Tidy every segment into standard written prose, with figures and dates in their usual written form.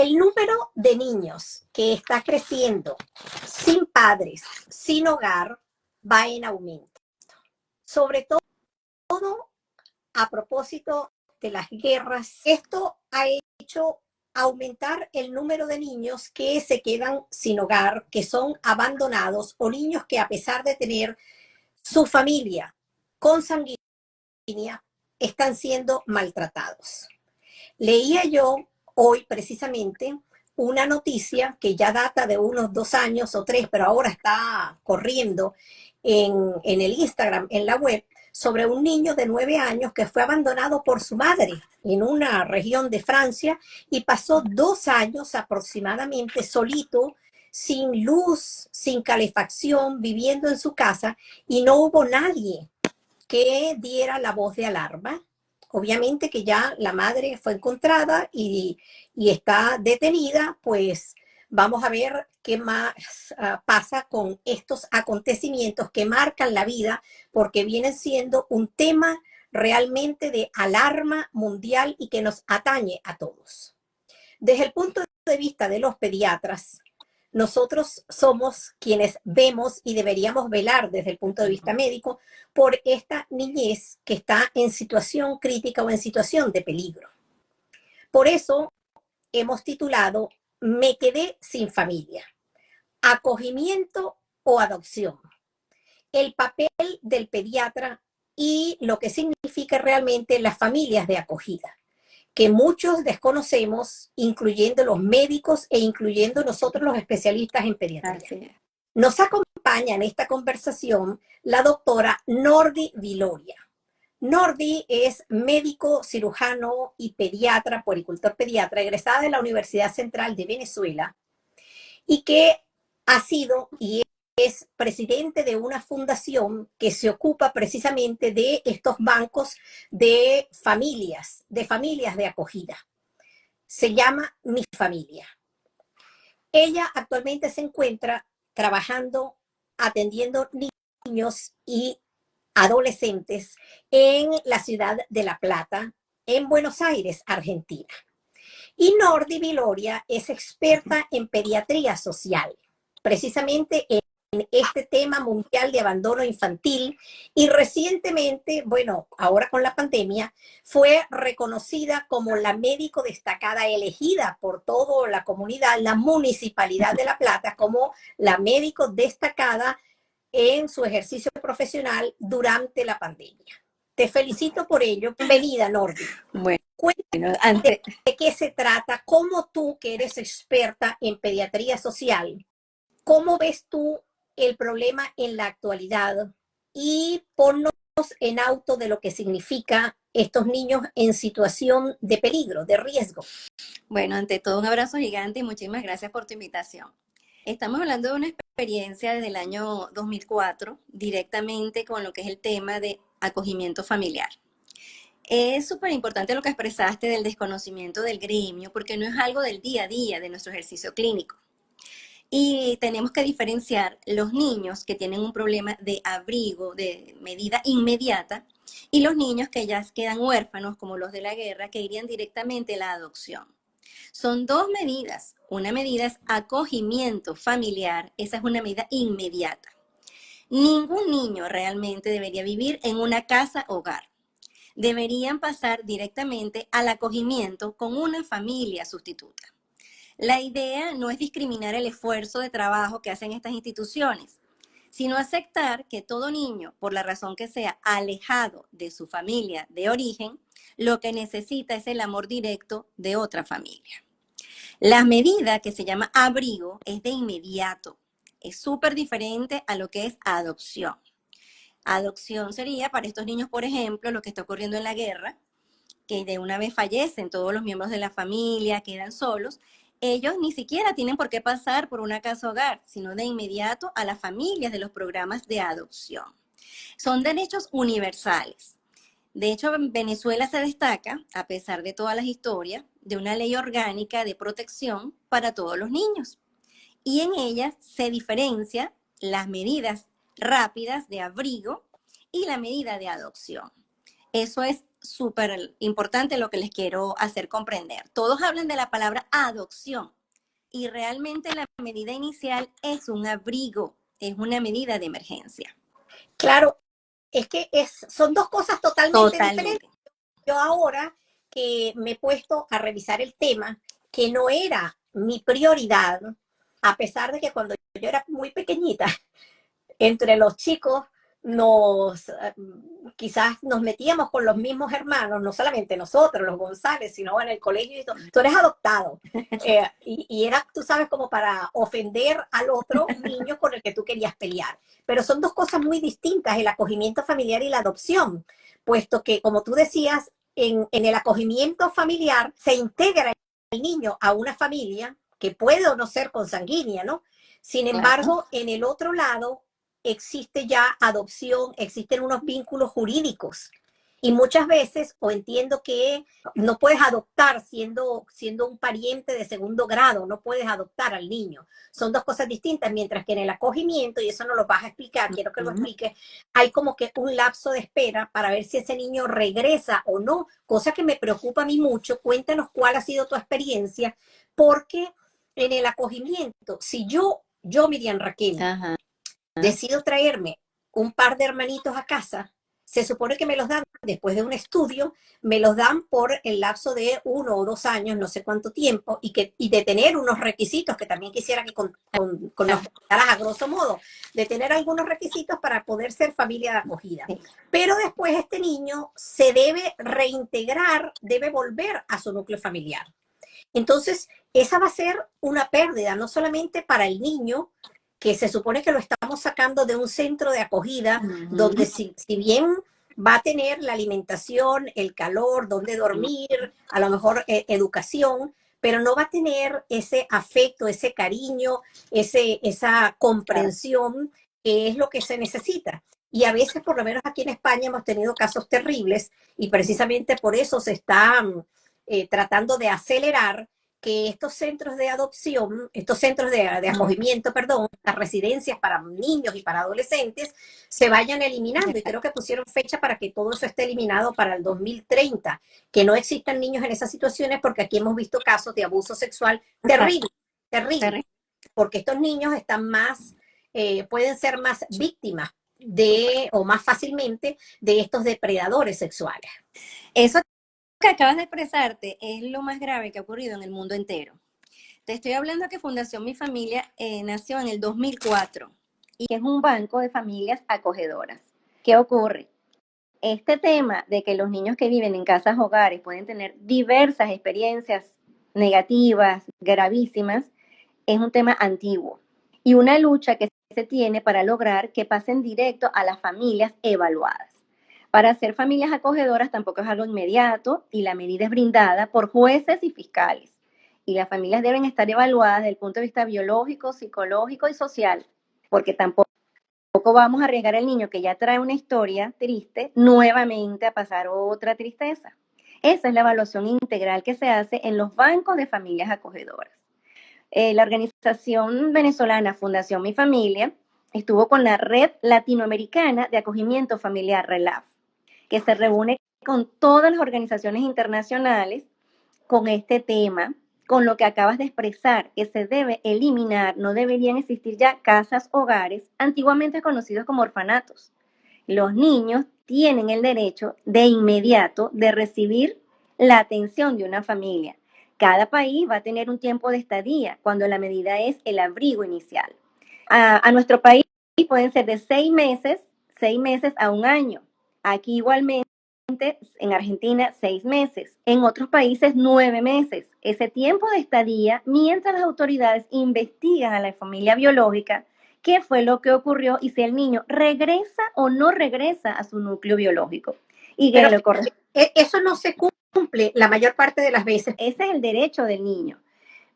El número de niños que está creciendo sin padres, sin hogar, va en aumento. Sobre todo a propósito de las guerras, esto ha hecho aumentar el número de niños que se quedan sin hogar, que son abandonados, o niños que a pesar de tener su familia consanguínea, están siendo maltratados. Leía yo hoy precisamente una noticia que ya data de unos 2 años o 3, pero ahora está corriendo en el Instagram, en la web, sobre un niño de 9 años que fue abandonado por su madre en una región de Francia y pasó 2 años aproximadamente solito, sin luz, sin calefacción, viviendo en su casa, y no hubo nadie que diera la voz de alarma. Obviamente que ya la madre fue encontrada y está detenida, pues vamos a ver qué más pasa con estos acontecimientos que marcan la vida, porque vienen siendo un tema realmente de alarma mundial y que nos atañe a todos. Desde el punto de vista de los pediatras, nosotros somos quienes vemos y deberíamos velar desde el punto de vista médico por esta niñez que está en situación crítica o en situación de peligro. Por eso hemos titulado Me quedé sin familia, acogimiento o adopción. El papel del pediatra y lo que significa realmente las familias de acogida, que muchos desconocemos, incluyendo los médicos e incluyendo nosotros los especialistas en pediatría. Nos acompaña en esta conversación la doctora Nordi Viloria. Nordi es médico, cirujano y pediatra, puericultor pediatra, egresada de la Universidad Central de Venezuela y que ha sido y es presidente de una fundación que se ocupa precisamente de estos bancos de familias de acogida. Se llama Mi Familia. Ella actualmente se encuentra trabajando, atendiendo niños y adolescentes en la ciudad de La Plata, en Buenos Aires, Argentina. Y Nordi Viloria es experta en pediatría social, precisamente en este tema mundial de abandono infantil, y recientemente, bueno, ahora con la pandemia, fue reconocida como la médico destacada elegida por toda la comunidad, la municipalidad de La Plata, como la médico destacada en su ejercicio profesional durante la pandemia. Te felicito por ello. Bienvenida, Nordi. Bueno, Cuéntame antes, de qué se trata, cómo tú, que eres experta en pediatría social, cómo ves tú el problema en la actualidad, y ponnos en auto de lo que significa estos niños en situación de peligro, de riesgo. bueno, ante todo un abrazo gigante y muchísimas gracias por tu invitación. Estamos hablando de una experiencia desde el año 2004, directamente con lo que es el tema de acogimiento familiar. Es súper importante lo que expresaste del desconocimiento del gremio, porque no es algo del día a día de nuestro ejercicio clínico. Y tenemos que diferenciar los niños que tienen un problema de abrigo, de medida inmediata, y los niños que ya quedan huérfanos, como los de la guerra, que irían directamente a la adopción. Son dos medidas. Una medida es acogimiento familiar, esa es una medida inmediata. Ningún niño realmente debería vivir en una casa hogar. Deberían pasar directamente al acogimiento con una familia sustituta. La idea no es discriminar el esfuerzo de trabajo que hacen estas instituciones, sino aceptar que todo niño, por la razón que sea, alejado de su familia de origen, lo que necesita es el amor directo de otra familia. La medida que se llama abrigo es de inmediato. Es súper diferente a lo que es adopción. Adopción sería para estos niños, por ejemplo, lo que está ocurriendo en la guerra, que de una vez fallecen todos los miembros de la familia, quedan solos. Ellos ni siquiera tienen por qué pasar por una casa hogar, sino de inmediato a las familias de los programas de adopción. Son derechos universales. De hecho, Venezuela se destaca, a pesar de todas las historias, de una ley orgánica de protección para todos los niños. Y en ella se diferencia las medidas rápidas de abrigo y la medida de adopción. Eso es súper importante lo que les quiero hacer comprender. Todos hablan de la palabra adopción y realmente la medida inicial es un abrigo, es una medida de emergencia. Claro, es que son dos cosas totalmente Totalmente. diferentes. Yo ahora que me he puesto a revisar el tema, que no era mi prioridad, a pesar de que cuando yo era muy pequeñita, entre los chicos quizás nos metíamos con los mismos hermanos, no solamente nosotros, los González, sino en el colegio y todo. Tú eres adoptado. Y era, tú sabes, como para ofender al otro niño con el que tú querías pelear. Pero son dos cosas muy distintas, el acogimiento familiar y la adopción, puesto que, como tú decías, en el acogimiento familiar se integra el niño a una familia que puede o no ser consanguínea, ¿no? Sin embargo, en el otro lado existe ya adopción, existen unos vínculos jurídicos. Y muchas veces, o entiendo que no puedes adoptar siendo un pariente de segundo grado, no puedes adoptar al niño. Son dos cosas distintas, mientras que en el acogimiento, y eso no lo vas a explicar, quiero que lo expliques, hay como que un lapso de espera para ver si ese niño regresa o no, cosa que me preocupa a mí mucho. Cuéntanos cuál ha sido tu experiencia, porque en el acogimiento, si yo Miriam Raquel, decido traerme un par de hermanitos a casa, se supone que me los dan después de un estudio, me los dan por el lapso de 1 o 2 años, no sé cuánto tiempo, y de tener unos requisitos, que también quisiera que nos contaras a grosso modo, de tener algunos requisitos para poder ser familia de acogida. Pero después este niño se debe reintegrar, debe volver a su núcleo familiar. Entonces, esa va a ser una pérdida, no solamente para el niño, que se supone que lo estamos sacando de un centro de acogida, donde si bien va a tener la alimentación, el calor, donde dormir, a lo mejor educación, pero no va a tener ese afecto, ese cariño, esa comprensión, que es lo que se necesita. Y a veces, por lo menos aquí en España, hemos tenido casos terribles y precisamente por eso se está tratando de acelerar que estos centros de adopción, estos centros de acogimiento, perdón, las residencias para niños y para adolescentes, se vayan eliminando. Y creo que pusieron fecha para que todo eso esté eliminado para el 2030, que no existan niños en esas situaciones, porque aquí hemos visto casos de abuso sexual terrible, terrible, porque estos niños están más, pueden ser más víctimas o más fácilmente de estos depredadores sexuales. Eso que acabas de expresarte es lo más grave que ha ocurrido en el mundo entero. Te estoy hablando que Fundación Mi Familia nació en el 2004 y es un banco de familias acogedoras. ¿Qué ocurre? Este tema de que los niños que viven en casas hogares pueden tener diversas experiencias negativas, gravísimas, es un tema antiguo y una lucha que se tiene para lograr que pasen directo a las familias evaluadas. Para ser familias acogedoras tampoco es algo inmediato y la medida es brindada por jueces y fiscales. Y las familias deben estar evaluadas desde el punto de vista biológico, psicológico y social, porque tampoco vamos a arriesgar al niño que ya trae una historia triste nuevamente a pasar otra tristeza. Esa es la evaluación integral que se hace en los bancos de familias acogedoras. La organización venezolana Fundación Mi Familia estuvo con la Red Latinoamericana de Acogimiento Familiar, RELAF, que se reúne con todas las organizaciones internacionales con este tema, con lo que acabas de expresar, que se debe eliminar, no deberían existir ya casas hogares, antiguamente conocidos como orfanatos. Los niños tienen el derecho de inmediato de recibir la atención de una familia. Cada país va a tener un tiempo de estadía cuando la medida es el abrigo inicial. A nuestro país pueden ser de 6 meses a 1 año. Aquí igualmente, en Argentina, 6 meses. En otros países, 9 meses. Ese tiempo de estadía mientras las autoridades investigan a la familia biológica qué fue lo que ocurrió y si el niño regresa o no regresa a su núcleo biológico. Y que lo corresponde. Eso no se cumple la mayor parte de las veces. Ese es el derecho del niño.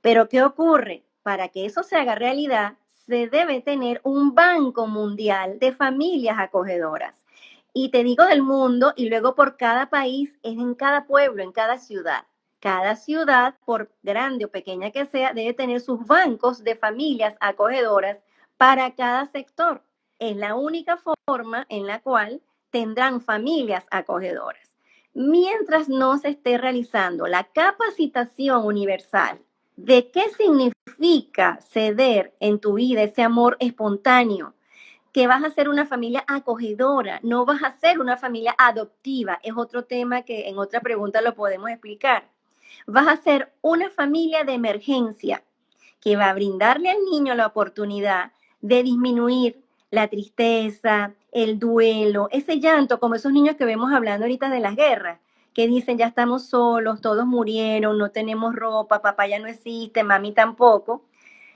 Pero ¿qué ocurre? Para que eso se haga realidad, se debe tener un banco mundial de familias acogedoras. Y te digo del mundo, y luego por cada país, es en cada pueblo, en cada ciudad. Cada ciudad, por grande o pequeña que sea, debe tener sus bancos de familias acogedoras para cada sector. Es la única forma en la cual tendrán familias acogedoras. mientras no se esté realizando la capacitación universal de qué significa ceder en tu vida ese amor espontáneo, que vas a ser una familia acogedora, no vas a ser una familia adoptiva, es otro tema que en otra pregunta lo podemos explicar. Vas a ser una familia de emergencia que va a brindarle al niño la oportunidad de disminuir la tristeza, el duelo, ese llanto, como esos niños que vemos hablando ahorita de las guerras, que dicen ya estamos solos, todos murieron, no tenemos ropa, papá ya no existe, mami tampoco.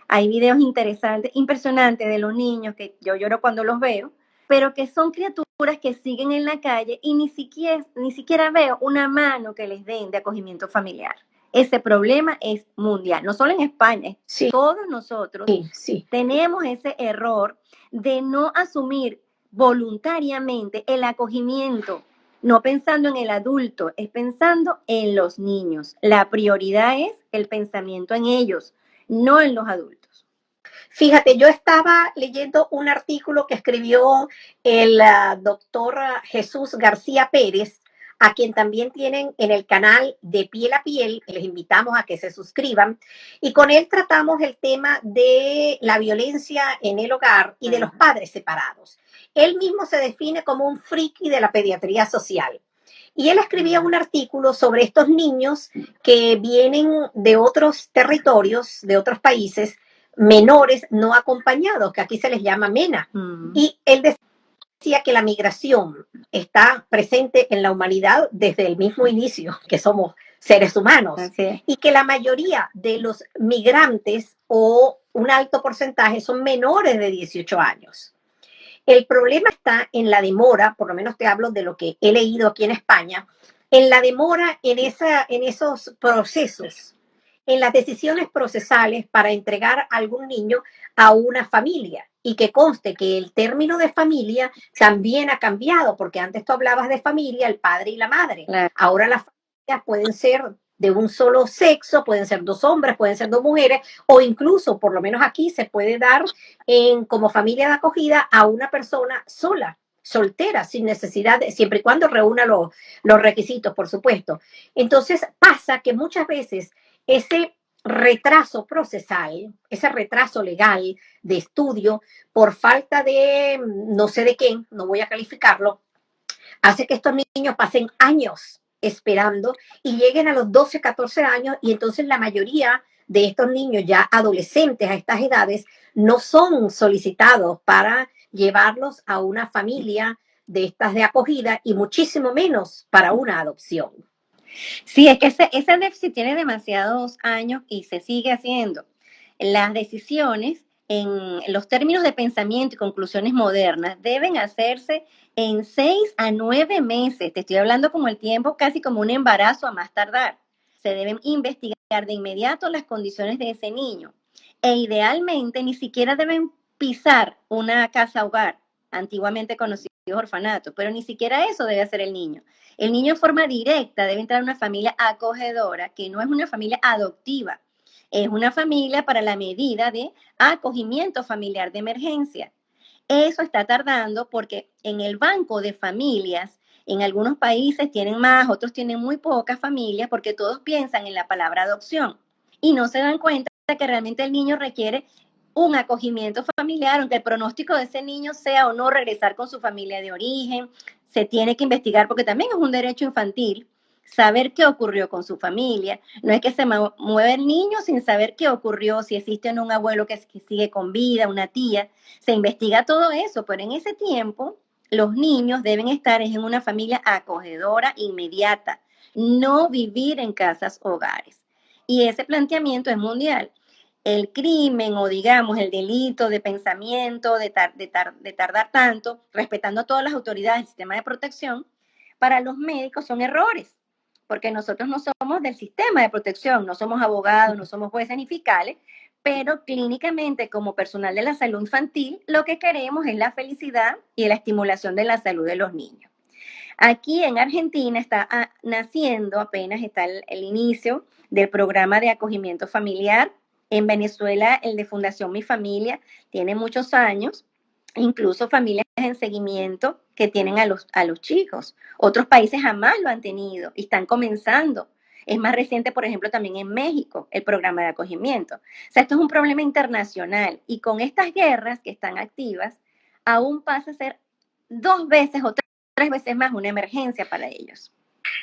Hay videos interesantes, impresionantes de los niños que yo lloro cuando los veo, pero que son criaturas que siguen en la calle y ni siquiera veo una mano que les den de acogimiento familiar. Ese problema es mundial, no solo en España, Sí, todos nosotros sí. tenemos ese error de no asumir voluntariamente el acogimiento, no pensando en el adulto, es pensando en los niños. La prioridad es el pensamiento en ellos, no en los adultos. Fíjate, yo estaba leyendo un artículo que escribió el doctor Jesús García Pérez, a quien también tienen en el canal de Piel a Piel, les invitamos a que se suscriban, y con él tratamos el tema de la violencia en el hogar y de los padres separados. Él mismo se define como un friki de la pediatría social. Y él escribía un artículo sobre estos niños que vienen de otros territorios, de otros países, menores no acompañados, que aquí se les llama MENA. Y él decía que la migración está presente en la humanidad desde el mismo inicio, que somos seres humanos, y que la mayoría de los migrantes o un alto porcentaje son menores de 18 años. El problema está en la demora, por lo menos te hablo de lo que he leído aquí en España, en la demora en esos procesos, en las decisiones procesales para entregar a algún niño a una familia. Y que conste que el término de familia también ha cambiado, porque antes tú hablabas de familia, el padre y la madre. Claro. Ahora las familias pueden ser de un solo sexo, pueden ser dos hombres, pueden ser dos mujeres, o incluso, por lo menos aquí, se puede dar como familia de acogida a una persona sola, soltera, sin necesidad, siempre y cuando reúna los requisitos, por supuesto. Entonces pasa que muchas veces ese retraso procesal, ese retraso legal de estudio, por falta de no sé de qué, no voy a calificarlo, hace que estos niños pasen años esperando y lleguen a los 12, 14 años y entonces la mayoría de estos niños ya adolescentes a estas edades no son solicitados para llevarlos a una familia de estas de acogida y muchísimo menos para una adopción. Sí, es que ese déficit tiene demasiados años y se sigue haciendo. Las decisiones en los términos de pensamiento y conclusiones modernas deben hacerse en 6 a 9 meses. Te estoy hablando como el tiempo casi como un embarazo a más tardar. Se deben investigar de inmediato las condiciones de ese niño. E idealmente ni siquiera deben pisar una casa hogar, antiguamente conocido orfanato, pero ni siquiera eso debe hacer el niño. El niño en forma directa debe entrar a una familia acogedora, que no es una familia adoptiva, es una familia para la medida de acogimiento familiar de emergencia. Eso está tardando porque en el banco de familias, en algunos países tienen más, otros tienen muy pocas familias, porque todos piensan en la palabra adopción y no se dan cuenta que realmente el niño requiere un acogimiento familiar, aunque el pronóstico de ese niño sea o no regresar con su familia de origen, se tiene que investigar porque también es un derecho infantil saber qué ocurrió con su familia. No es que se mueve el niño sin saber qué ocurrió, si existe o no un abuelo que sigue con vida, una tía. Se investiga todo eso, pero en ese tiempo los niños deben estar en una familia acogedora inmediata, no vivir en casas hogares. Y ese planteamiento es mundial. El crimen o digamos el delito de pensamiento, de tardar tanto, respetando todas las autoridades del sistema de protección, para los médicos son errores, porque nosotros no somos del sistema de protección, no somos abogados, no somos jueces ni fiscales, pero clínicamente como personal de la salud infantil, lo que queremos es la felicidad y la estimulación de la salud de los niños. Aquí en Argentina está naciendo, apenas está el inicio del programa de acogimiento familiar. En Venezuela, el de Fundación Mi Familia tiene muchos años, incluso familias en seguimiento que tienen a los chicos. Otros países jamás lo han tenido y están comenzando. Es más reciente, por ejemplo, también en México, el programa de acogimiento. O sea, esto es un problema internacional y con estas guerras que están activas, aún pasa a ser 2 veces o 3 veces más una emergencia para ellos.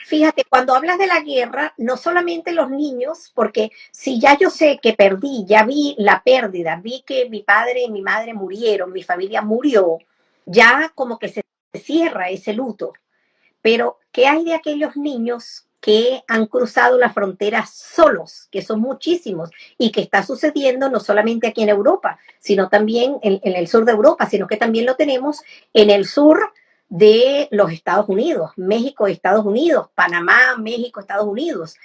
Fíjate, cuando hablas de la guerra, no solamente los niños, porque si ya yo sé que perdí, ya vi la pérdida, vi que mi padre y mi madre murieron, mi familia murió, ya como que se cierra ese luto. Pero, ¿qué hay de aquellos niños que han cruzado la frontera solos, que son muchísimos, y que está sucediendo no solamente aquí en Europa, sino también en el sur de Europa, sino que también lo tenemos en el sur de los Estados Unidos, México, Estados Unidos, Panamá, México, Estados Unidos,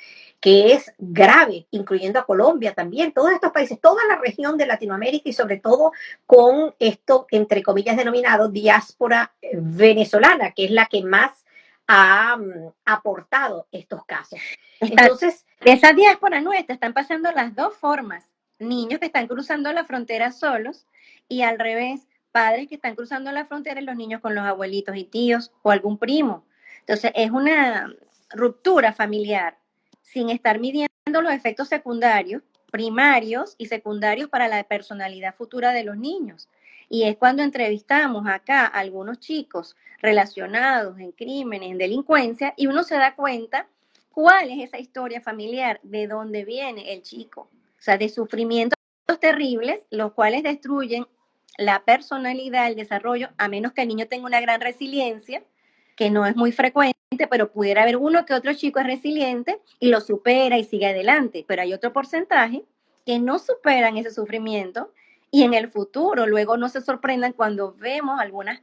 que es grave, incluyendo a Colombia también, todos estos países, toda la región de Latinoamérica y sobre todo con esto, entre comillas, denominado diáspora venezolana, que es la que más ha aportado estos casos. Entonces, de esa diáspora nuestra están pasando las dos formas. Niños que están cruzando la frontera solos y al revés, padres que están cruzando la frontera y los niños con los abuelitos y tíos o algún primo. Entonces, es una ruptura familiar sin estar midiendo los efectos secundarios, primarios y secundarios para la personalidad futura de los niños. Y es cuando entrevistamos acá a algunos chicos relacionados en crímenes, en delincuencia, y uno se da cuenta cuál es esa historia familiar, de dónde viene el chico. O sea, de sufrimientos terribles, los cuales destruyen la personalidad, el desarrollo, a menos que el niño tenga una gran resiliencia, que no es muy frecuente, pero pudiera haber uno que otro chico es resiliente y lo supera y sigue adelante, pero hay otro porcentaje que no superan ese sufrimiento y en el futuro luego no se sorprendan cuando vemos algunas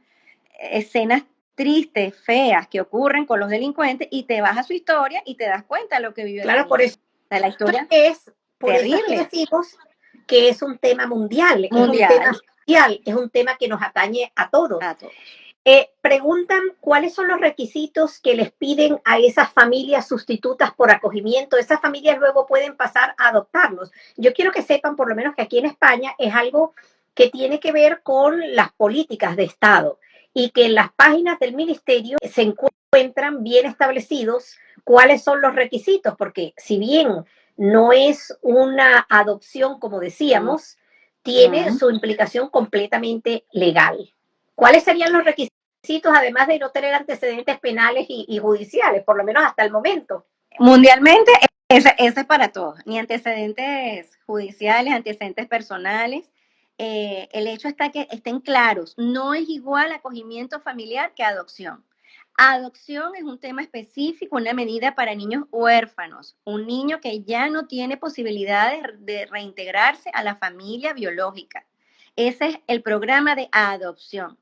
escenas tristes, feas que ocurren con los delincuentes y te vas a su historia y te das cuenta de lo que vivió claro, por eso o sea, la historia por eso es que terrible, decimos que es un tema mundial, es un tema social, es un tema que nos atañe a todos. Preguntan cuáles son los requisitos que les piden a esas familias sustitutas por acogimiento. Esas familias luego pueden pasar a adoptarlos. Yo quiero que sepan, por lo menos, que aquí en España es algo que tiene que ver con las políticas de Estado y que en las páginas del ministerio se encuentran bien establecidos cuáles son los requisitos, porque si bien no es una adopción, como decíamos, tiene su implicación completamente legal. ¿Cuáles serían los requisitos, además de no tener antecedentes penales y judiciales, por lo menos hasta el momento? Mundialmente, ese es para todos, ni antecedentes judiciales, antecedentes personales. El hecho está que estén claros, no es igual acogimiento familiar que adopción. Adopción es un tema específico, una medida para niños huérfanos, un niño que ya no tiene posibilidades de reintegrarse a la familia biológica. Ese es el programa de adopción.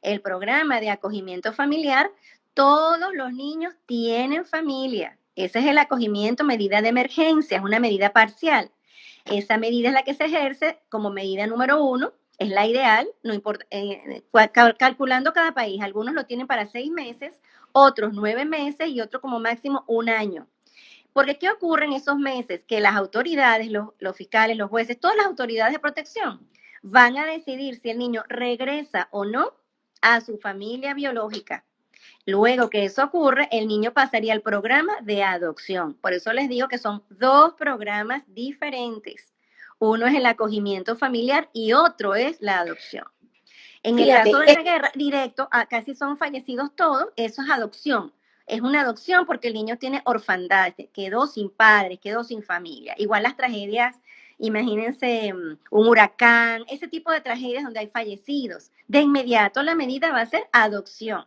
El programa de acogimiento familiar, todos los niños tienen familia. Ese es el acogimiento, medida de emergencia, es una medida parcial. Esa medida es la que se ejerce como medida número 1, es la ideal, no importa, calculando cada país. Algunos lo tienen para 6 meses, otros 9 meses y otros como máximo 1 año. Porque ¿qué ocurre en esos meses? Que las autoridades, los fiscales, los jueces, todas las autoridades de protección van a decidir si el niño regresa o no a su familia biológica. Luego que eso ocurre, el niño pasaría al programa de adopción. Por eso les digo que son 2 programas diferentes. Uno es el acogimiento familiar y otro es la adopción. En el caso de la guerra, directo, casi son fallecidos todos, eso es adopción. Es una adopción porque el niño tiene orfandad, quedó sin padres, quedó sin familia. Igual las tragedias, imagínense un huracán, ese tipo de tragedias donde hay fallecidos. De inmediato la medida va a ser adopción.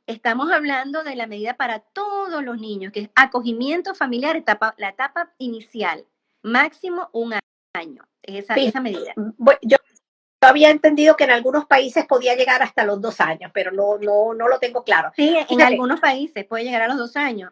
Estamos hablando de la medida para todos los niños, que es acogimiento familiar, la etapa inicial, máximo 1 año, esa medida. Yo había entendido que en algunos países podía llegar hasta los 2 años, pero no lo tengo claro. Sí, en algunos países puede llegar a los 2 años.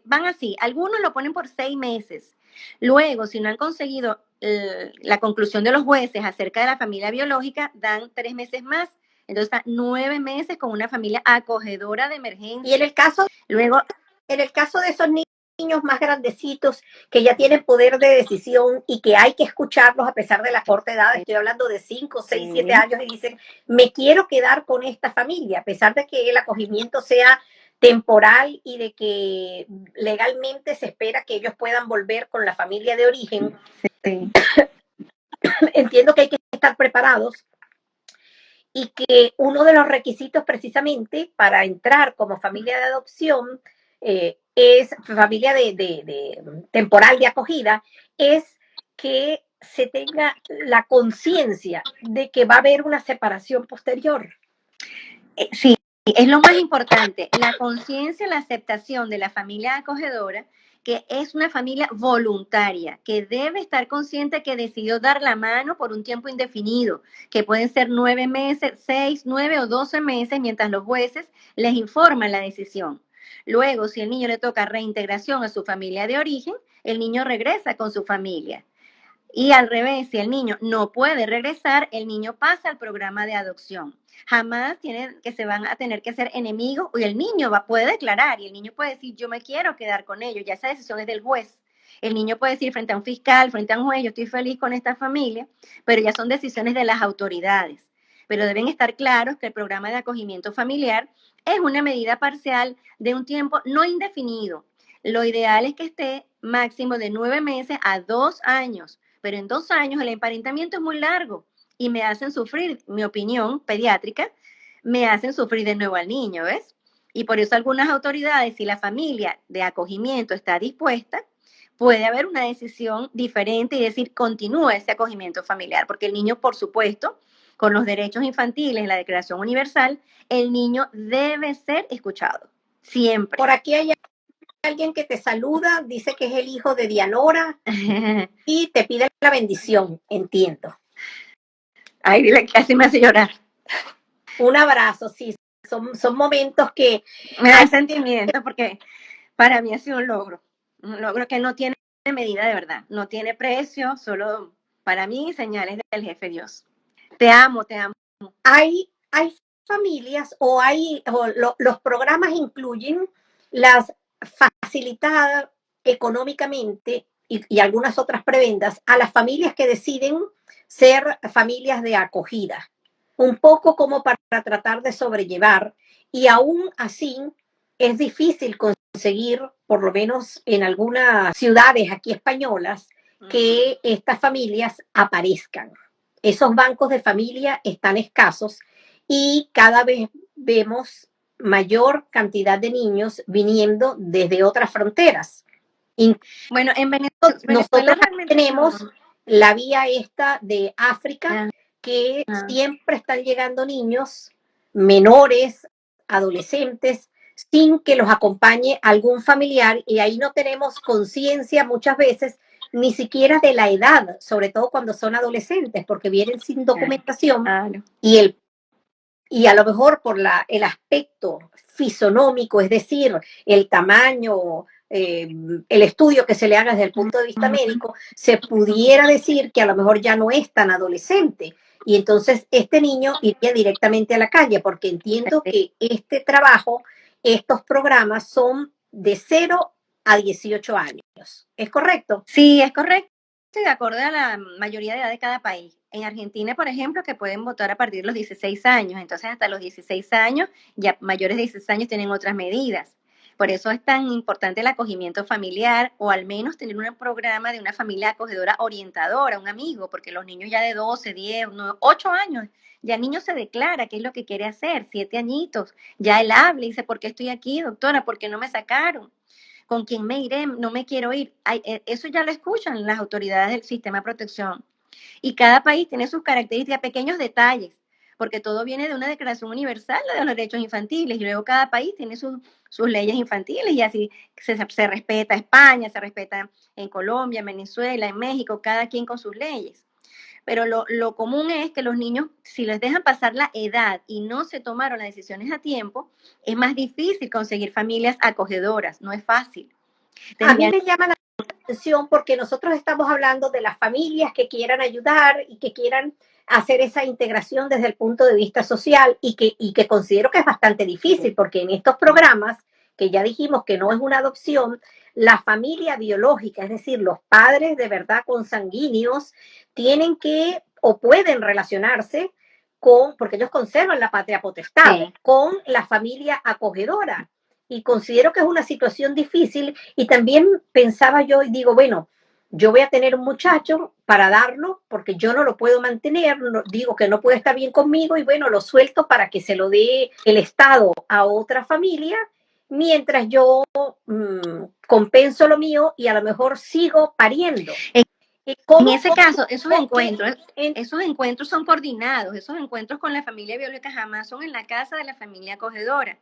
Van así, algunos lo ponen por 6 meses. Luego, si no han conseguido la conclusión de los jueces acerca de la familia biológica, dan 3 meses más. Entonces, 9 meses con una familia acogedora de emergencia. Y en el caso de esos niños niños más grandecitos que ya tienen poder de decisión y que hay que escucharlos a pesar de la corta edad, estoy hablando de 5, 6, 7 años, y dicen, me quiero quedar con esta familia, a pesar de que el acogimiento sea temporal y de que legalmente se espera que ellos puedan volver con la familia de origen. Sí. Entiendo que hay que estar preparados y que uno de los requisitos precisamente para entrar como familia de adopción es familia de temporal de acogida, es que se tenga la conciencia de que va a haber una separación posterior. Sí, es lo más importante, la conciencia, la aceptación de la familia acogedora, que es una familia voluntaria, que debe estar consciente que decidió dar la mano por un tiempo indefinido, que pueden ser 9 meses, 6, 9 o 12 meses, mientras los jueces les informan la decisión. Luego, si el niño le toca reintegración a su familia de origen, el niño regresa con su familia. Y al revés, si el niño no puede regresar, el niño pasa al programa de adopción. Jamás tienen que se van a tener que ser enemigos y el niño puede declarar y el niño puede decir, yo me quiero quedar con ellos, ya esa decisión es del juez. El niño puede decir frente a un fiscal, frente a un juez, yo estoy feliz con esta familia, pero ya son decisiones de las autoridades. Pero deben estar claros que el programa de acogimiento familiar es una medida parcial de un tiempo no indefinido. Lo ideal es que esté máximo de 9 meses a 2 años, pero en 2 años el emparentamiento es muy largo y me hacen sufrir, mi opinión pediátrica, me hacen sufrir de nuevo al niño, ¿ves? Y por eso algunas autoridades, si la familia de acogimiento está dispuesta, puede haber una decisión diferente y decir, continúa ese acogimiento familiar, porque el niño, por supuesto, con los derechos infantiles, la Declaración Universal, el niño debe ser escuchado, siempre. Por aquí hay alguien que te saluda, dice que es el hijo de Dianora y te pide la bendición, entiendo. Ay, dile que así me hace llorar. Un abrazo, sí, son momentos que... Me da sentimiento porque para mí ha sido un logro que no tiene medida de verdad, no tiene precio, solo para mí señales del jefe Dios. Te amo, te amo. Hay familias o los programas incluyen las facilitadas económicamente y algunas otras prebendas a las familias que deciden ser familias de acogida, un poco como para tratar de sobrellevar, y aún así es difícil conseguir, por lo menos en algunas ciudades aquí españolas, que estas familias aparezcan. Esos bancos de familia están escasos y cada vez vemos mayor cantidad de niños viniendo desde otras fronteras. Bueno, en Venezuela nosotros tenemos la vía esta de África, que siempre están llegando niños menores, adolescentes, sin que los acompañe algún familiar, y ahí no tenemos conciencia muchas veces ni siquiera de la edad, sobre todo cuando son adolescentes, porque vienen sin documentación y a lo mejor por el aspecto fisonómico, es decir, el tamaño, el estudio que se le haga desde el punto de vista médico, se pudiera decir que a lo mejor ya no es tan adolescente. Y entonces este niño iría directamente a la calle, porque entiendo que este trabajo, estos programas son de 0 a 18 años. ¿Es correcto? Sí, es correcto. De acuerdo a la mayoría de edad de cada país. En Argentina, por ejemplo, que pueden votar a partir de los 16 años. Entonces, hasta los 16 años, ya mayores de 16 años tienen otras medidas. Por eso es tan importante el acogimiento familiar o al menos tener un programa de una familia acogedora orientadora, un amigo, porque los niños ya de 12, 10, 8 años, ya el niño se declara qué es lo que quiere hacer, 7 añitos, ya él habla y dice, ¿por qué estoy aquí, doctora? ¿Por qué no me sacaron? ¿Con quién me iré? No me quiero ir. Eso ya lo escuchan las autoridades del sistema de protección. Y cada país tiene sus características, pequeños detalles, porque todo viene de una Declaración Universal de los Derechos Infantiles y luego cada país tiene sus leyes infantiles y así se respeta España, se respeta en Colombia, en Venezuela, en México, cada quien con sus leyes. Pero lo común es que los niños, si les dejan pasar la edad y no se tomaron las decisiones a tiempo, es más difícil conseguir familias acogedoras, no es fácil. A mí me llama la atención porque nosotros estamos hablando de las familias que quieran ayudar y que quieran hacer esa integración desde el punto de vista social y que considero que es bastante difícil porque en estos programas que ya dijimos que no es una adopción, la familia biológica, es decir, los padres de verdad consanguíneos, tienen que o pueden relacionarse con, porque ellos conservan la patria potestad, Sí. con la familia acogedora. Y considero que es una situación difícil y también pensaba yo y digo, bueno, yo voy a tener un muchacho para darlo porque yo no lo puedo mantener, no, digo que no puede estar bien conmigo y bueno, lo suelto para que se lo dé el Estado a otra familia mientras yo compenso lo mío y a lo mejor sigo pariendo. En ese caso, Porque esos encuentros son coordinados, esos encuentros con la familia biológica jamás son en la casa de la familia acogedora.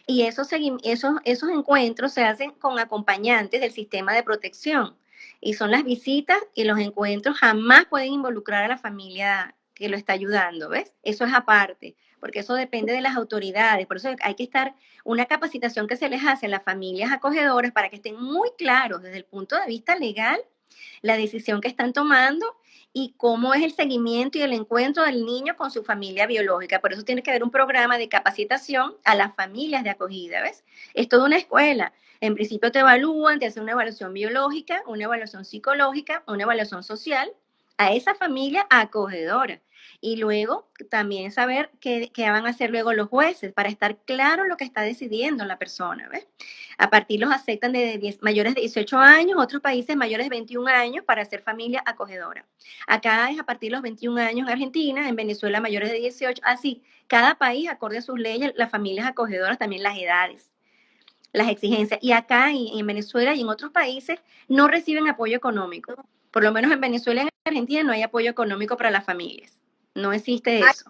Y esos encuentros se hacen con acompañantes del sistema de protección. Y son las visitas y los encuentros jamás pueden involucrar a la familia que lo está ayudando, ¿ves? Eso es aparte, porque eso depende de las autoridades. Por eso hay que estar una capacitación que se les hace a las familias acogedoras para que estén muy claros desde el punto de vista legal la decisión que están tomando y cómo es el seguimiento y el encuentro del niño con su familia biológica. Por eso tiene que haber un programa de capacitación a las familias de acogida, ¿ves? Es toda una escuela. En principio te evalúan, te hacen una evaluación biológica, una evaluación psicológica, una evaluación social a esa familia acogedora. Y luego también saber qué van a hacer luego los jueces para estar claro lo que está decidiendo la persona, ¿ves? A partir los aceptan de mayores de 18 años, otros países mayores de 21 años para ser familia acogedora. Acá es a partir de los 21 años en Argentina, en Venezuela mayores de 18, así. Cada país, acorde a sus leyes, las familias acogedoras, también las edades, las exigencias. Y acá en Venezuela y en otros países no reciben apoyo económico. Por lo menos en Venezuela y en Argentina no hay apoyo económico para las familias. No existe eso.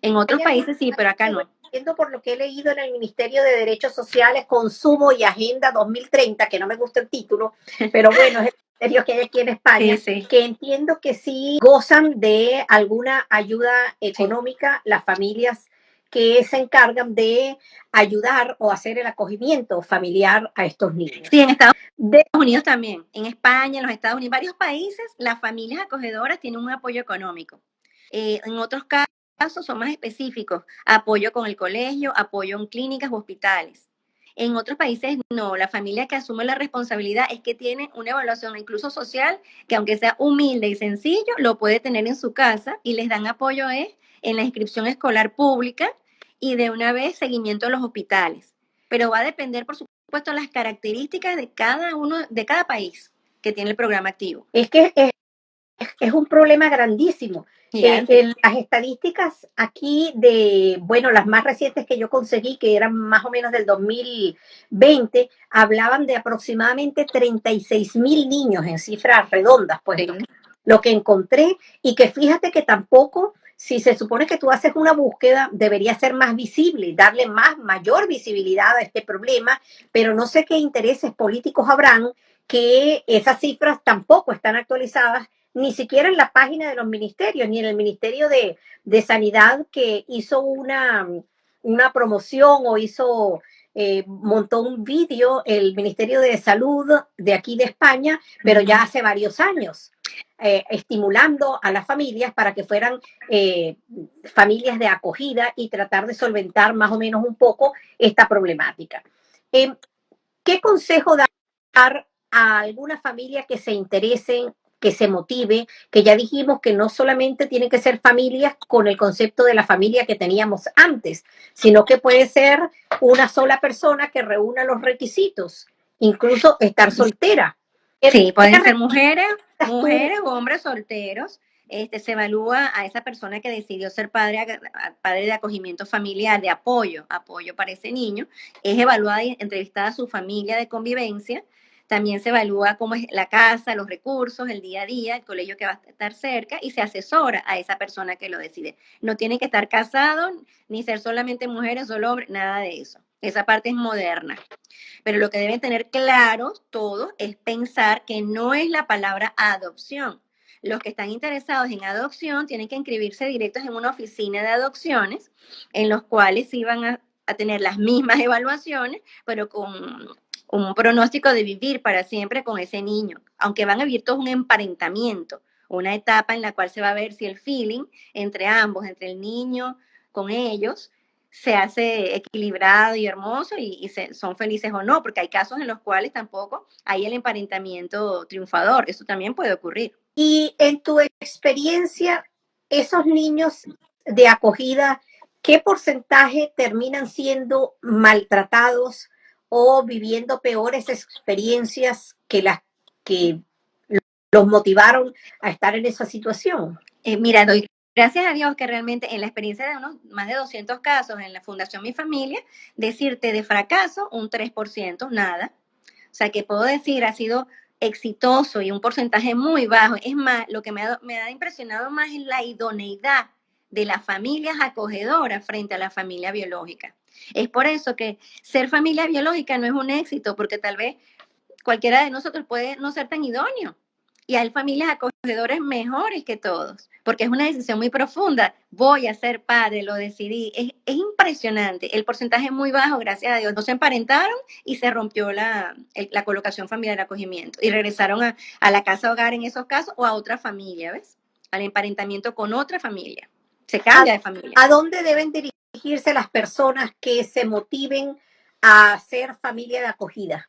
En otros países sí, pero acá no. Entiendo por lo que he leído en el Ministerio de Derechos Sociales, Consumo y Agenda 2030, que no me gusta el título, pero bueno, es el ministerio que hay aquí en España, Sí. que entiendo que sí gozan de alguna ayuda económica las familias que se encargan de ayudar o hacer el acogimiento familiar a estos niños. Sí, en Estados Unidos también, en España, en los Estados Unidos, varios países, las familias acogedoras tienen un apoyo económico. En otros casos son más específicos, apoyo con el colegio, apoyo en clínicas u hospitales. En otros países no, la familia que asume la responsabilidad es que tiene una evaluación incluso social, que aunque sea humilde y sencillo, lo puede tener en su casa y les dan apoyo en la inscripción escolar pública y de una vez seguimiento a los hospitales. Pero va a depender, por supuesto, las características de cada uno, de cada país que tiene el programa activo. Es que es un problema grandísimo. Las estadísticas aquí bueno, las más recientes que yo conseguí, que eran más o menos del 2020, hablaban de aproximadamente 36,000 niños en cifras redondas, pues sí. Lo que encontré, y que fíjate que tampoco, si se supone que tú haces una búsqueda, debería ser más visible, darle mayor visibilidad a este problema, pero no sé qué intereses políticos habrán que esas cifras tampoco están actualizadas ni siquiera en la página de los ministerios, ni en el Ministerio de Sanidad, que hizo una promoción o montó un vídeo el Ministerio de Salud de aquí de España, pero ya hace varios años, estimulando a las familias para que fueran familias de acogida y tratar de solventar más o menos un poco esta problemática. ¿Qué consejo dar a alguna familia que se interesen, que se motive, que ya dijimos que no solamente tienen que ser familias con el concepto de la familia que teníamos antes, sino que puede ser una sola persona que reúna los requisitos, incluso estar soltera? Sí, pueden ser mujeres o hombres solteros. Se evalúa a esa persona que decidió ser padre de acogimiento familiar, de apoyo para ese niño. Es evaluada y entrevistada a su familia de convivencia. También se evalúa cómo es la casa, los recursos, el día a día, el colegio que va a estar cerca y se asesora a esa persona que lo decide. No tienen que estar casados, ni ser solamente mujeres, solo hombres, nada de eso. Esa parte es moderna. Pero lo que deben tener claro todos es pensar que no es la palabra adopción. Los que están interesados en adopción tienen que inscribirse directos en una oficina de adopciones, en los cuales iban a tener las mismas evaluaciones, pero con un pronóstico de vivir para siempre con ese niño, aunque van a vivir todo un emparentamiento, una etapa en la cual se va a ver si el feeling entre ambos, entre el niño con ellos, se hace equilibrado y hermoso son felices o no, porque hay casos en los cuales tampoco hay el emparentamiento triunfador, eso también puede ocurrir. Y en tu experiencia, esos niños de acogida, ¿qué porcentaje terminan siendo maltratados o viviendo peores experiencias que las que los motivaron a estar en esa situación? Mira, doy gracias a Dios que realmente en la experiencia de unos más de 200 casos en la Fundación Mi Familia, decirte de fracaso un 3%, nada. O sea, que puedo decir, ha sido exitoso y un porcentaje muy bajo. Es más, lo que me ha impresionado más es la idoneidad de las familias acogedoras frente a la familia biológica. Es por eso que ser familia biológica no es un éxito, porque tal vez cualquiera de nosotros puede no ser tan idóneo. Y hay familias acogedoras mejores que todos, porque es una decisión muy profunda. Voy a ser padre, lo decidí. Es impresionante. El porcentaje es muy bajo, gracias a Dios. No se emparentaron y se rompió la colocación familiar de acogimiento. Y regresaron a la casa hogar en esos casos o a otra familia, ¿ves? Al emparentamiento con otra familia. Se cambia de familia. ¿A dónde deben dirigirse las personas que se motiven a ser familia de acogida?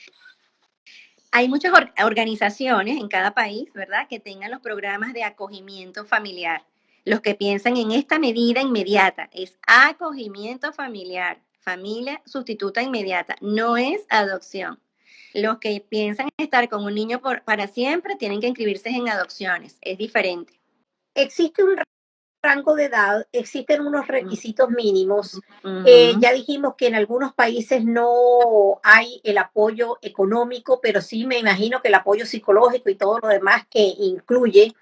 Hay muchas organizaciones en cada país, ¿verdad?, que tengan los programas de acogimiento familiar. Los que piensan en esta medida inmediata es acogimiento familiar, familia sustituta inmediata, no es adopción. Los que piensan estar con un niño para siempre tienen que inscribirse en adopciones, es diferente. Existe un rango de edad, existen unos requisitos mínimos. Ya dijimos que en algunos países no hay el apoyo económico, pero sí me imagino que el apoyo psicológico y todo lo demás que incluye.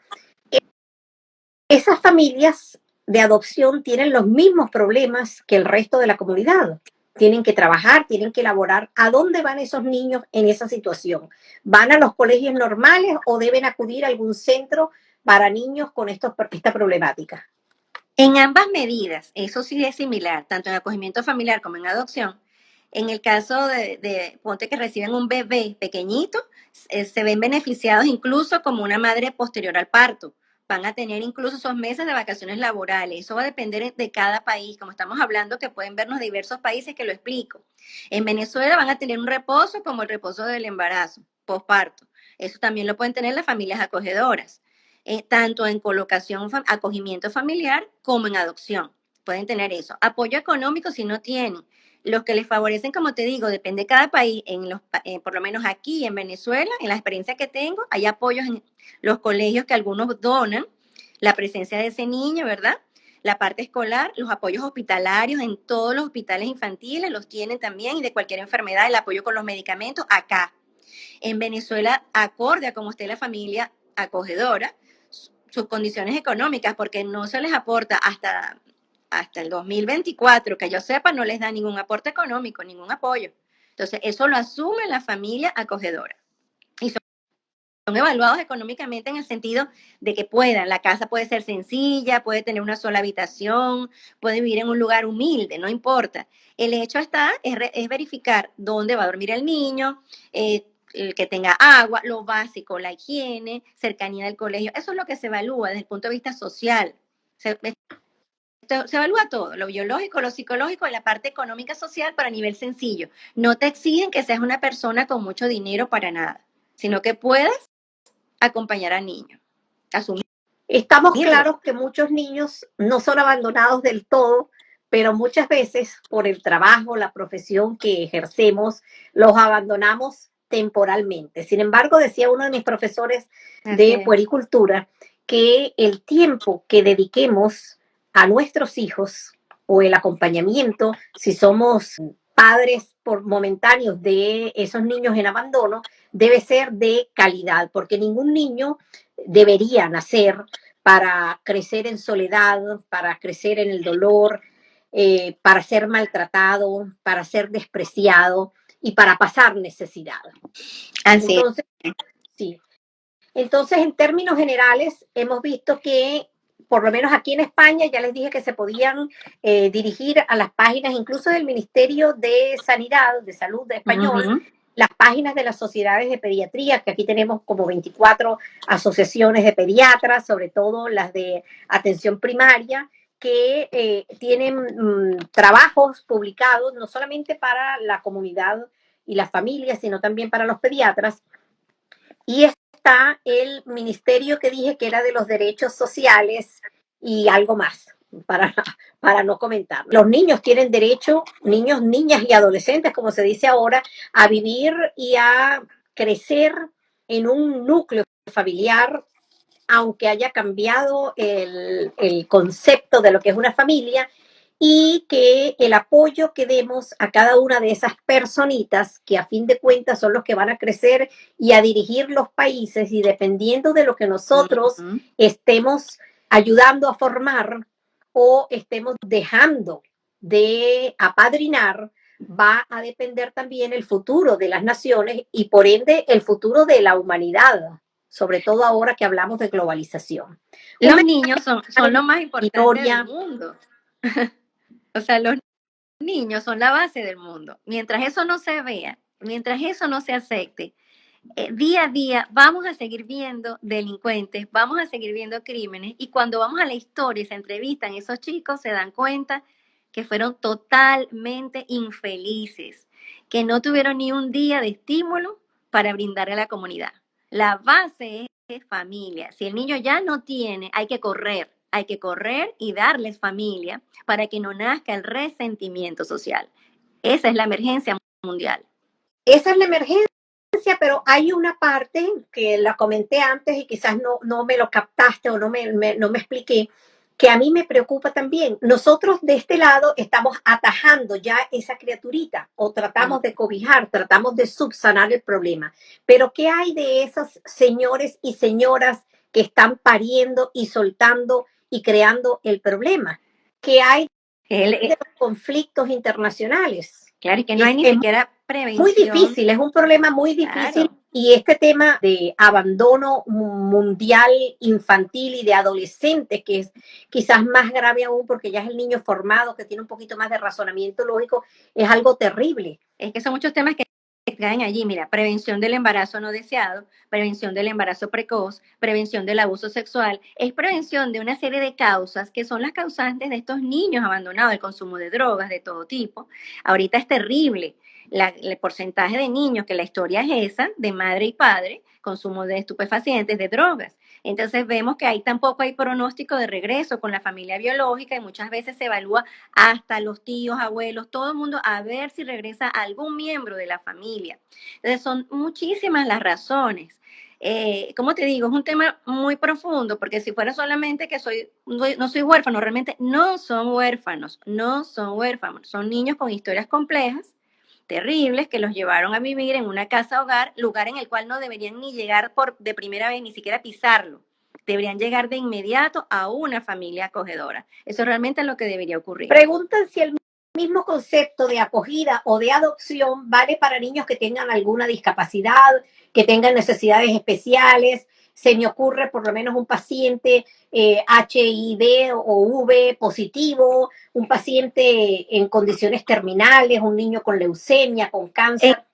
Esas familias de adopción tienen los mismos problemas que el resto de la comunidad. Tienen que trabajar, tienen que elaborar. ¿A dónde van esos niños en esa situación? ¿Van a los colegios normales o deben acudir a algún centro para niños con esta problemática? En ambas medidas, eso sí es similar, tanto en acogimiento familiar como en adopción. En el caso ponte que reciben un bebé pequeñito, se ven beneficiados incluso como una madre posterior al parto. Van a tener incluso esos meses de vacaciones laborales. Eso va a depender de cada país. Como estamos hablando, que pueden vernos de diversos países, que lo explico. En Venezuela van a tener un reposo como el reposo del embarazo, posparto. Eso también lo pueden tener las familias acogedoras. Tanto en colocación, acogimiento familiar como en adopción. Pueden tener eso. Apoyo económico si no tienen. Los que les favorecen, como te digo, depende de cada país. Por lo menos aquí en Venezuela, en la experiencia que tengo, hay apoyos en los colegios que algunos donan la presencia de ese niño, ¿verdad? La parte escolar, los apoyos hospitalarios en todos los hospitales infantiles los tienen también, y de cualquier enfermedad, el apoyo con los medicamentos acá. En Venezuela, acorde a cómo esté la familia acogedora, sus condiciones económicas, porque no se les aporta hasta el 2024, que yo sepa, no les da ningún aporte económico, ningún apoyo. Entonces, eso lo asume la familia acogedora. Y son evaluados económicamente en el sentido de que puedan. La casa puede ser sencilla, puede tener una sola habitación, puede vivir en un lugar humilde, no importa. El hecho es verificar dónde va a dormir el niño, que tenga agua, lo básico, la higiene, cercanía del colegio. Eso es lo que se evalúa desde el punto de vista social. Se evalúa todo, lo biológico, lo psicológico y la parte económica social, pero a nivel sencillo. No te exigen que seas una persona con mucho dinero para nada, sino que puedas acompañar al niño. Estamos claros que muchos niños no son abandonados del todo, pero muchas veces por el trabajo, la profesión que ejercemos, los abandonamos temporalmente. Sin embargo, decía uno de mis profesores de puericultura que el tiempo que dediquemos a nuestros hijos o el acompañamiento, si somos padres por momentáneos de esos niños en abandono, debe ser de calidad, porque ningún niño debería nacer para crecer en soledad, para crecer en el dolor, para ser maltratado, para ser despreciado y para pasar necesidad. Entonces, sí. Entonces, en términos generales, hemos visto que, por lo menos aquí en España, ya les dije que se podían dirigir a las páginas incluso del Ministerio de Sanidad, de Salud de Español, las páginas de las sociedades de pediatría, que aquí tenemos como 24 asociaciones de pediatras, sobre todo las de atención primaria, que tienen trabajos publicados no solamente para la comunidad y las familias, sino también para los pediatras. Y está el ministerio que dije que era de los derechos sociales y algo más, para, para no comentar. Los niños tienen derecho, niños, niñas y adolescentes, como se dice ahora, a vivir y a crecer en un núcleo familiar, aunque haya cambiado el concepto de lo que es una familia, y que el apoyo que demos a cada una de esas personitas, que a fin de cuentas son los que van a crecer y a dirigir los países, y dependiendo de lo que nosotros estemos ayudando a formar o estemos dejando de apadrinar, va a depender también el futuro de las naciones y por ende el futuro de la humanidad, sobre todo ahora que hablamos de globalización. Los niños son lo más importante del mundo. O sea, los niños son la base del mundo. Mientras eso no se vea, mientras eso no se acepte, día a día vamos a seguir viendo delincuentes, vamos a seguir viendo crímenes, y cuando vamos a la historia y se entrevistan esos chicos, se dan cuenta que fueron totalmente infelices, que no tuvieron ni un día de estímulo para brindarle a la comunidad. La base es familia. Si el niño ya no tiene, hay que correr y darles familia para que no nazca el resentimiento social. Esa es la emergencia mundial. Esa es la emergencia, pero hay una parte que la comenté antes y quizás no me lo captaste o no me expliqué, que a mí me preocupa también. Nosotros de este lado estamos atajando ya esa criaturita, o tratamos de cobijar, tratamos de subsanar el problema. Pero ¿qué hay de esos señores y señoras que están pariendo y soltando y creando el problema? ¿Qué hay de los conflictos internacionales? Claro, y que no hay ni siquiera prevención. Muy difícil, es un problema muy difícil. Claro. Y este tema de abandono mundial infantil y de adolescentes, que es quizás más grave aún porque ya es el niño formado, que tiene un poquito más de razonamiento lógico, es algo terrible. Es que son muchos temas que caen allí. Mira, prevención del embarazo no deseado, prevención del embarazo precoz, prevención del abuso sexual, es prevención de una serie de causas que son las causantes de estos niños abandonados, el consumo de drogas de todo tipo. Ahorita es terrible el porcentaje de niños, que la historia es esa, de madre y padre, consumo de estupefacientes, de drogas. Entonces vemos que ahí tampoco hay pronóstico de regreso con la familia biológica, y muchas veces se evalúa hasta los tíos, abuelos, todo el mundo, a ver si regresa algún miembro de la familia. Entonces son muchísimas las razones. Como te digo, es un tema muy profundo, porque si fuera solamente que no soy huérfano, realmente no son huérfanos, son niños con historias complejas, terribles, que los llevaron a vivir en una casa hogar, lugar en el cual no deberían ni llegar de primera vez, ni siquiera pisarlo. Deberían llegar de inmediato a una familia acogedora. Eso realmente es lo que debería ocurrir. Preguntan si el mismo concepto de acogida o de adopción vale para niños que tengan alguna discapacidad, que tengan necesidades especiales. Se me ocurre por lo menos un paciente HIV o V positivo, un paciente en condiciones terminales, un niño con leucemia, con cáncer.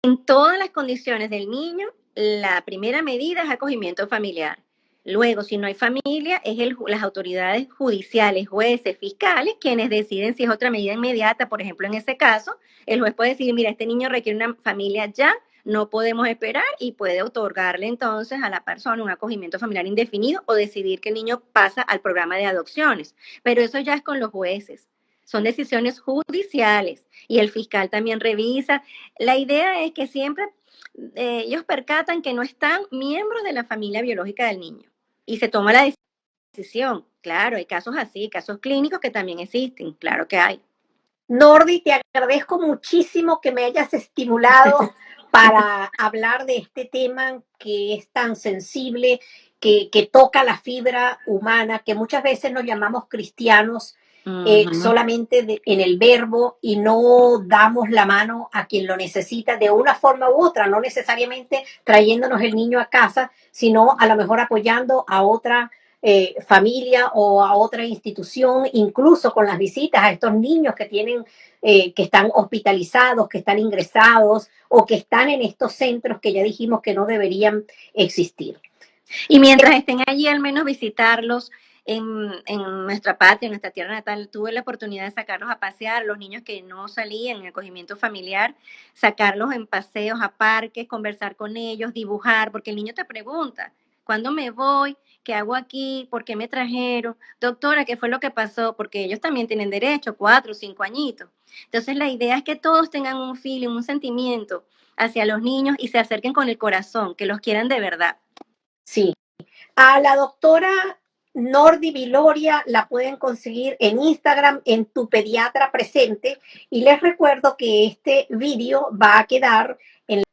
En todas las condiciones del niño, la primera medida es acogimiento familiar. Luego, si no hay familia, es las autoridades judiciales, jueces, fiscales, quienes deciden si es otra medida inmediata. Por ejemplo, en ese caso, el juez puede decir, mira, este niño requiere una familia ya, no podemos esperar, y puede otorgarle entonces a la persona un acogimiento familiar indefinido o decidir que el niño pasa al programa de adopciones. Pero eso ya es con los jueces. Son decisiones judiciales y el fiscal también revisa. La idea es que siempre ellos percatan que no están miembros de la familia biológica del niño y se toma la decisión. Claro, hay casos así, casos clínicos que también existen, claro que hay. Nordi, te agradezco muchísimo que me hayas estimulado para hablar de este tema que es tan sensible, que toca la fibra humana, que muchas veces nos llamamos cristianos solamente en el verbo y no damos la mano a quien lo necesita de una forma u otra, no necesariamente trayéndonos el niño a casa, sino a lo mejor apoyando a otra familia o a otra institución, incluso con las visitas a estos niños que tienen, que están hospitalizados, que están ingresados o que están en estos centros que ya dijimos que no deberían existir. Y mientras estén allí, al menos visitarlos, en nuestra patria, en nuestra tierra natal, tuve la oportunidad de sacarlos a pasear, los niños que no salían en acogimiento familiar, sacarlos en paseos a parques, conversar con ellos, dibujar, porque el niño te pregunta, ¿cuándo me voy? ¿Qué hago aquí? ¿Por qué me trajeron? Doctora, ¿qué fue lo que pasó? Porque ellos también tienen derecho, 4 o 5 añitos. Entonces la idea es que todos tengan un feeling, un sentimiento hacia los niños y se acerquen con el corazón, que los quieran de verdad. Sí. A la doctora Nordi Viloria la pueden conseguir en Instagram, en Tu Pediatra Presente. Y les recuerdo que este vídeo va a quedar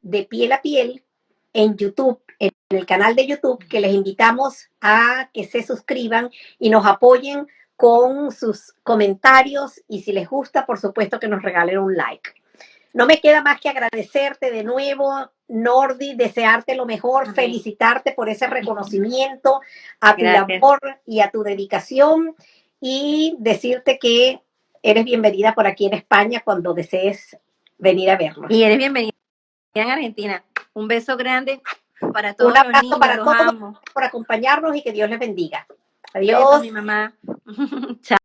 de piel a piel en YouTube, en el canal de YouTube, que les invitamos a que se suscriban y nos apoyen con sus comentarios y si les gusta, por supuesto que nos regalen un like. No me queda más que agradecerte de nuevo, Nordi, desearte lo mejor, Amén. felicitarte por ese reconocimiento a tu Gracias. labor y a tu dedicación y decirte que eres bienvenida por aquí en España cuando desees venir a vernos. Y eres bienvenida en Argentina. Un beso grande para Un todos los abrazo niños, para los todos amo. por acompañarnos y que Dios les bendiga. Besos, Adiós. mi mamá. Chao.